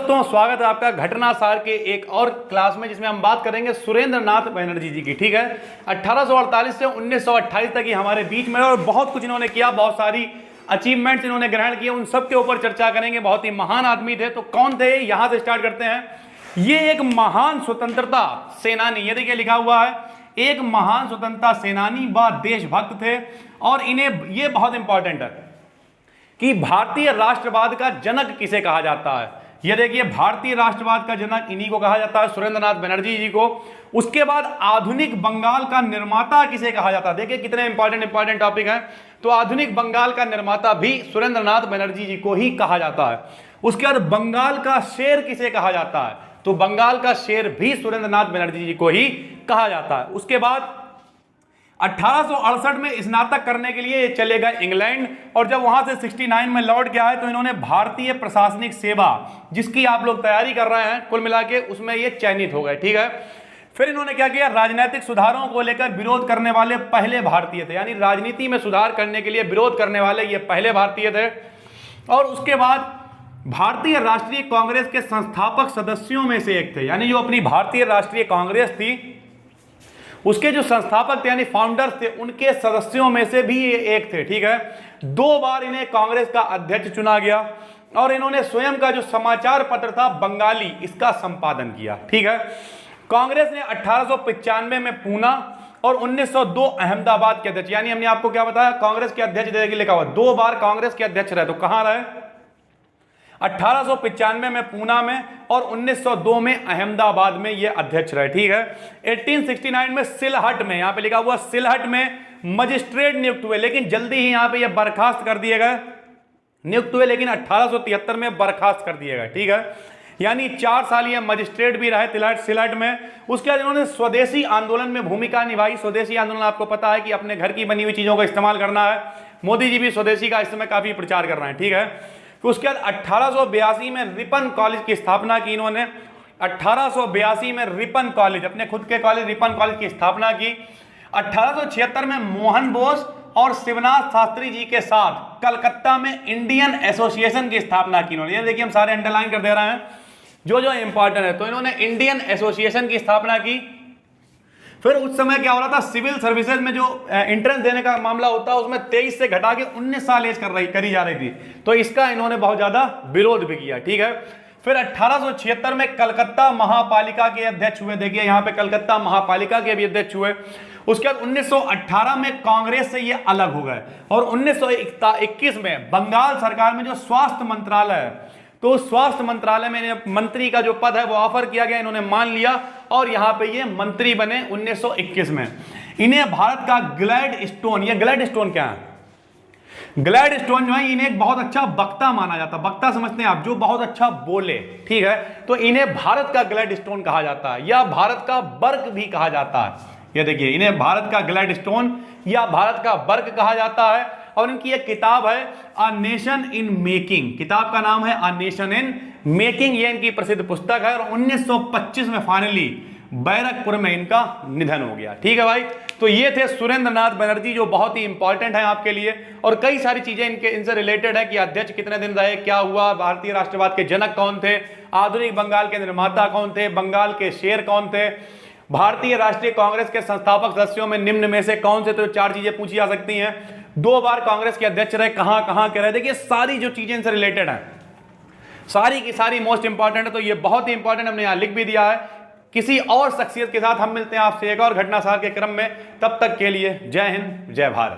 दोस्तों, स्वागत है आपका घटनासार के एक और क्लास में, जिसमें हम बात करेंगे सुरेंद्र नाथ बनर्जी जी की। ठीक है, 1848 से 1928 तक ही हमारे बीच में, और बहुत कुछ इन्होंने किया, बहुत सारी अचीवमेंट्स इन्होंने ग्रहण किए, उन सब के ऊपर चर्चा करेंगे। बहुत ही महान आदमी थे। तो कौन थे, यहां से स्टार्ट करते हैं। ये एक महान स्वतंत्रता सेनानी, ये देखिए लिखा हुआ है, एक महान स्वतंत्रता सेनानी व देशभक्त थे। और इन्हें, ये बहुत इंपॉर्टेंट है कि भारतीय राष्ट्रवाद का जनक किसे कहा जाता है। ये देखिए, भारतीय राष्ट्रवाद का जनक इन्हीं को कहा जाता है, सुरेंद्र नाथ बनर्जी जी को। उसके बाद आधुनिक बंगाल का निर्माता किसे कहा जाता है। देखिए कितने इंपॉर्टेंट टॉपिक है। तो आधुनिक बंगाल का निर्माता भी सुरेंद्र नाथ बनर्जी जी को ही कहा जाता है। उसके बाद बंगाल का शेर किसे कहा जाता है, तो बंगाल का शेर भी सुरेंद्र नाथ बनर्जी जी को ही कहा जाता है। उसके बाद 1868 में स्नातक करने के लिए चले गए इंग्लैंड, और जब वहां से 69 में लौट के आए तो इन्होंने भारतीय प्रशासनिक सेवा, जिसकी आप लोग तैयारी कर रहे हैं कुल मिला के, उसमें ये चयनित हो गए। ठीक है, फिर इन्होंने क्या किया, राजनीतिक सुधारों को लेकर विरोध करने वाले पहले भारतीय थे, यानी राजनीति में सुधार करने के लिए विरोध करने वाले ये पहले भारतीय थे। और उसके बाद भारतीय राष्ट्रीय कांग्रेस के संस्थापक सदस्यों में से एक थे, यानी जो अपनी भारतीय राष्ट्रीय कांग्रेस थी उसके जो संस्थापक थे यानी फाउंडर्स थे, उनके सदस्यों में से भी ये एक थे। ठीक है, 2 बार इन्हें कांग्रेस का अध्यक्ष चुना गया, और इन्होंने स्वयं का जो समाचार पत्र था बंगाली, इसका संपादन किया। ठीक है, कांग्रेस ने 1895 में पूना और 1902 अहमदाबाद के अध्यक्ष, यानी हमने आपको क्या बताया, कांग्रेस के अध्यक्ष देखिए लिखा हुआ, 2 बार कांग्रेस के अध्यक्ष रहे। तो कहां रहे, 1895 में पूना में और 1902 में अहमदाबाद में ये अध्यक्ष रहे। ठीक है, 1869 में सिलहट में, यहां पे लिखा हुआ सिलहट में मजिस्ट्रेट नियुक्त हुए, लेकिन जल्दी ही यहां पे ये बर्खास्त कर दिए गए, नियुक्त हुए लेकिन 1873 में बर्खास्त कर दिए गए। ठीक है, यानी 4 साल ये मजिस्ट्रेट भी रहे सिलहट में। उसके बाद इन्होंने स्वदेशी आंदोलन में भूमिका निभाई। स्वदेशी आंदोलन आपको पता है कि अपने घर की बनी हुई चीजों का इस्तेमाल करना है। मोदी जी भी स्वदेशी का इस समय काफी प्रचार कर रहे हैं। ठीक है, उसके बाद 1882 में रिपन कॉलेज की स्थापना की इन्होंने। 1882 में रिपन कॉलेज, अपने खुद के कॉलेज रिपन कॉलेज की स्थापना की। 1876 में मोहन बोस और शिवनाथ शास्त्री जी के साथ कलकत्ता में इंडियन एसोसिएशन की स्थापना की इन्होंने। ये देखिए हम सारे अंडरलाइन कर दे रहे हैं जो इंपॉर्टेंट है। तो इन्होंने इंडियन एसोसिएशन की स्थापना की। फिर उस समय क्या हो रहा था, सिविल सर्विसेज में जो एंट्रेंस देने का मामला होता है उसमें 23 से घटा के 19 साल एज करी जा रही थी, तो इसका इन्होंने बहुत ज्यादा विरोध भी किया। ठीक है, फिर 1876 में कलकत्ता महापालिका के अध्यक्ष हुए। देखिए यहां पे कलकत्ता महापालिका के भी अध्यक्ष हुए। उसके बाद 1918 में कांग्रेस से ये अलग हो गए, और 1921 में बंगाल सरकार में जो स्वास्थ्य मंत्रालय है, तो स्वास्थ्य मंत्रालय में मंत्री का जो पद है वो ऑफर किया गया, इन्होंने मान लिया और यहां पे ये मंत्री बने 1921 में। इन्हें भारत का ग्लैड स्टोन, ये ग्लैड स्टोन क्या है, ग्लैड स्टोन जो है, इन्हें एक बहुत अच्छा वक्ता माना जाता है। वक्ता समझते हैं आप, जो बहुत अच्छा बोले। ठीक है, तो इन्हें भारत का ग्लैड स्टोन कहा जाता है, या भारत का बर्क भी कहा जाता है। ये देखिए, इन्हें भारत का ग्लैड स्टोन या भारत का बर्क कहा जाता है। और इनकी एक किताब है अ नेशन इन मेकिंग, किताब का नाम है अ नेशन इन मेकिंग, ये इनकी प्रसिद्ध पुस्तक है। और 1925 में फाइनली बैरकपुर में इनका निधन हो गया। ठीक है भाई, तो ये थे सुरेंद्र नाथ बनर्जी, जो बहुत ही इंपॉर्टेंट है आपके लिए। और कई सारी चीजें इनसे रिलेटेड है कि अध्यक्ष कितने दिन रहे, क्या हुआ, भारतीय राष्ट्रवाद के जनक कौन थे, आधुनिक बंगाल के निर्माता कौन थे, बंगाल के शेर कौन थे, भारतीय राष्ट्रीय कांग्रेस के संस्थापक सदस्यों में निम्न में से कौन से, तो 4 चीजें पूछी जा सकती हैं। 2 बार कांग्रेस के अध्यक्ष रहे, कहां के रहे। देखिए सारी जो चीजें इनसे रिलेटेड हैं, सारी की सारी मोस्ट इंपॉर्टेंट है। तो ये बहुत ही इंपॉर्टेंट हमने यहां लिख भी दिया है। किसी और शख्सियत के साथ हम मिलते हैं आपसे एक और घटनासार के क्रम में। तब तक के लिए जय हिंद, जय भारत।